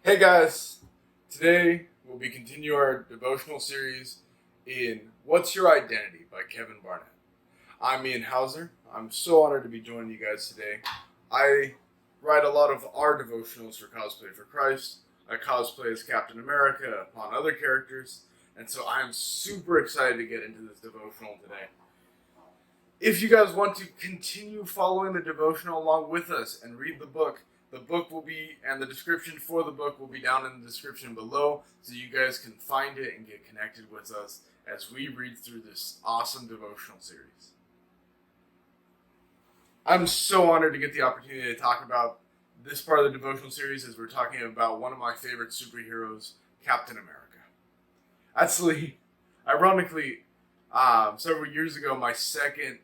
Hey guys, today we'll be continuing our devotional series in What's Your Identity by Kevin Barnett. I'm Ian Hauser. I'm so honored to be joining you guys today. I write a lot of our devotionals for CosplayforChrist. I cosplay as Captain America upon other characters, and so I'm super excited to get into this devotional today. If you guys want to continue following the devotional along with us and read the book will be, and the description for the book will be down in the description below, so you guys can find it and get connected with us as we read through this awesome devotional series. I'm so honored to get the opportunity to talk about this part of the devotional series as we're talking about one of my favorite superheroes, Captain America. Actually, ironically, several years ago, my second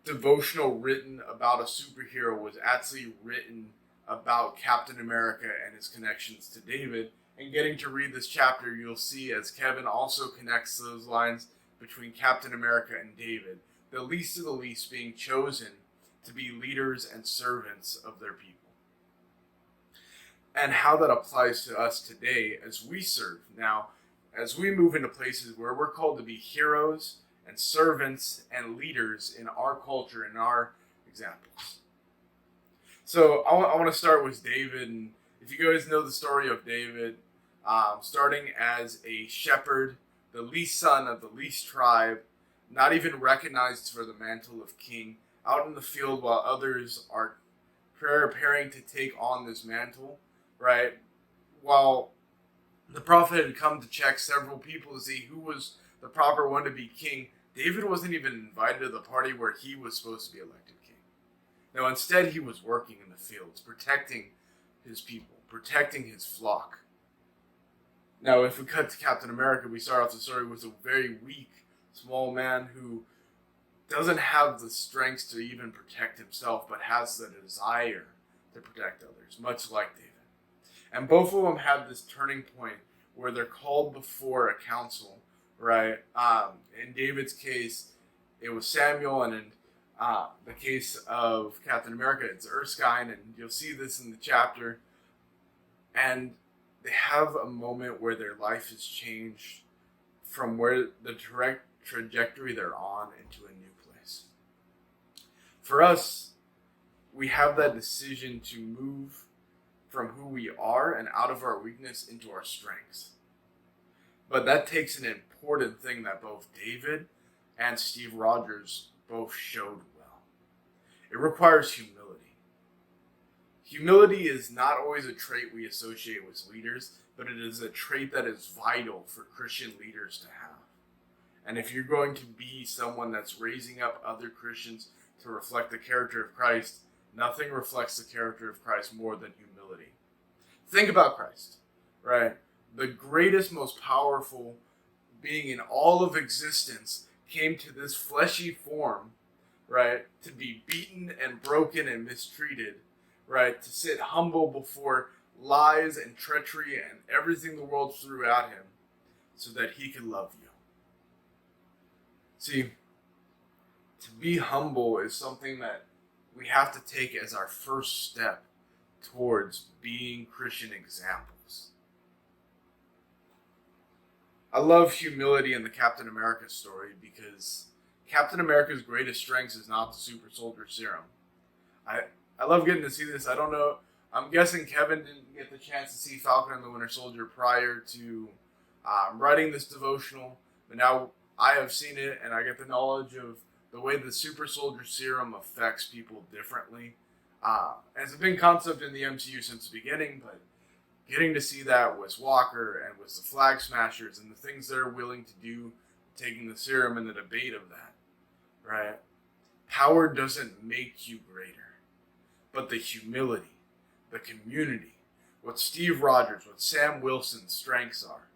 devotional written about a superhero was actually written about Captain America and his connections to David. And getting to read this chapter, you'll see as Kevin also connects those lines between Captain America and David, the least of the least being chosen to be leaders and servants of their people. And how that applies to us today as we serve. Now, as we move into places where we're called to be heroes and servants and leaders in our culture, in our examples. So I want to start with David. And if you guys know the story of David, starting as a shepherd, the least son of the least tribe, not even recognized for the mantle of king, out in the field while others are preparing to take on this mantle, right? While the prophet had come to check several people to see who was the proper one to be king, David wasn't even invited to the party where he was supposed to be elected king. No, instead he was working in the fields, protecting his people, protecting his flock. Now, if we cut to Captain America, we start off the story with a very weak, small man who doesn't have the strength to even protect himself, but has the desire to protect others, much like David. And both of them have this turning point where they're called before a council, right? In David's case, it was Samuel, and in the case of Captain America, it's Erskine, and you'll see this in the chapter. And they have a moment where their life is changed from where the direct trajectory they're on into a new place. For us, we have that decision to move from who we are and out of our weakness into our strengths. But that takes an important thing that both David and Steve Rogers both showed well. It requires humility. Humility is not always a trait we associate with leaders, but it is a trait that is vital for Christian leaders to have. And if you're going to be someone that's raising up other Christians to reflect the character of Christ, nothing reflects the character of Christ more than humility. Think about Christ, right? The greatest, most powerful being in all of existence came to this fleshy form, right? To be beaten and broken and mistreated, right? To sit humble before lies and treachery and everything the world threw at him so that he could love you. See, to be humble is something that we have to take as our first step towards being Christian examples. I love humility in the Captain America story because Captain America's greatest strength is not the super soldier serum. I love getting to see this. I don't know. I'm guessing Kevin didn't get the chance to see Falcon and the Winter Soldier prior to writing this devotional, but now I have seen it and I get the knowledge of the way the super soldier serum affects people differently. It's a big concept in the MCU since the beginning, but getting to see that with Walker and with the Flag Smashers and the things they're willing to do, taking the serum and the debate of that, right? Power doesn't make you greater, but the humility, the community, what Steve Rogers, what Sam Wilson's strengths are,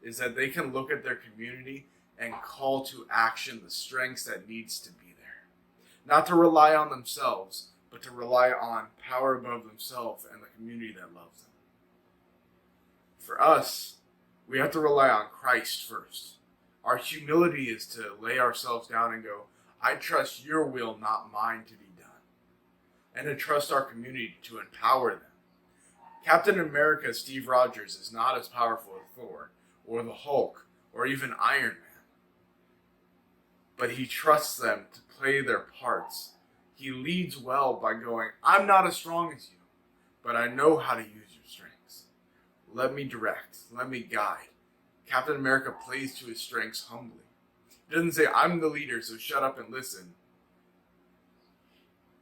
is that they can look at their community and call to action the strengths that needs to be there. Not to rely on themselves, but to rely on power above themselves and the community that loves them. For us, we have to rely on Christ first. Our humility is to lay ourselves down and go, I trust your will, not mine, to be done. And to trust our community to empower them. Captain America Steve Rogers is not as powerful as Thor or the Hulk or even Iron Man, but he trusts them to play their parts. He leads well by going, I'm not as strong as you, but I know how to use your strengths. Let me direct, let me guide. Captain America plays to his strengths humbly. He doesn't say, I'm the leader, so shut up and listen.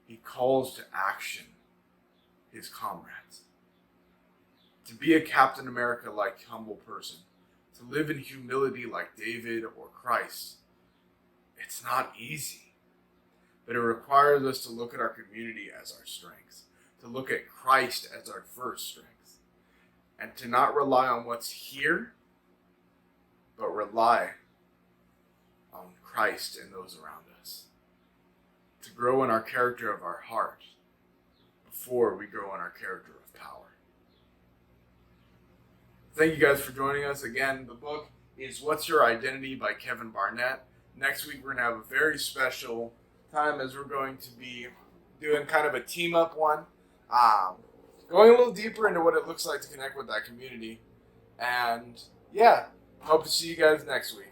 He calls to action his comrades. To be a Captain America-like humble person, to live in humility like David or Christ, it's not easy. But it requires us to look at our community as our strengths, to look at Christ as our first strength, and to not rely on what's here, but rely on Christ and those around us. To grow in our character of our heart before we grow in our character of power. Thank you guys for joining us. Again, the book is What's Your Identity by Kevin Barnett. Next week we're going to have a very special time as we're going to be doing kind of a team up one. Going a little deeper into what it looks like to connect with that community. And yeah, hope to see you guys next week.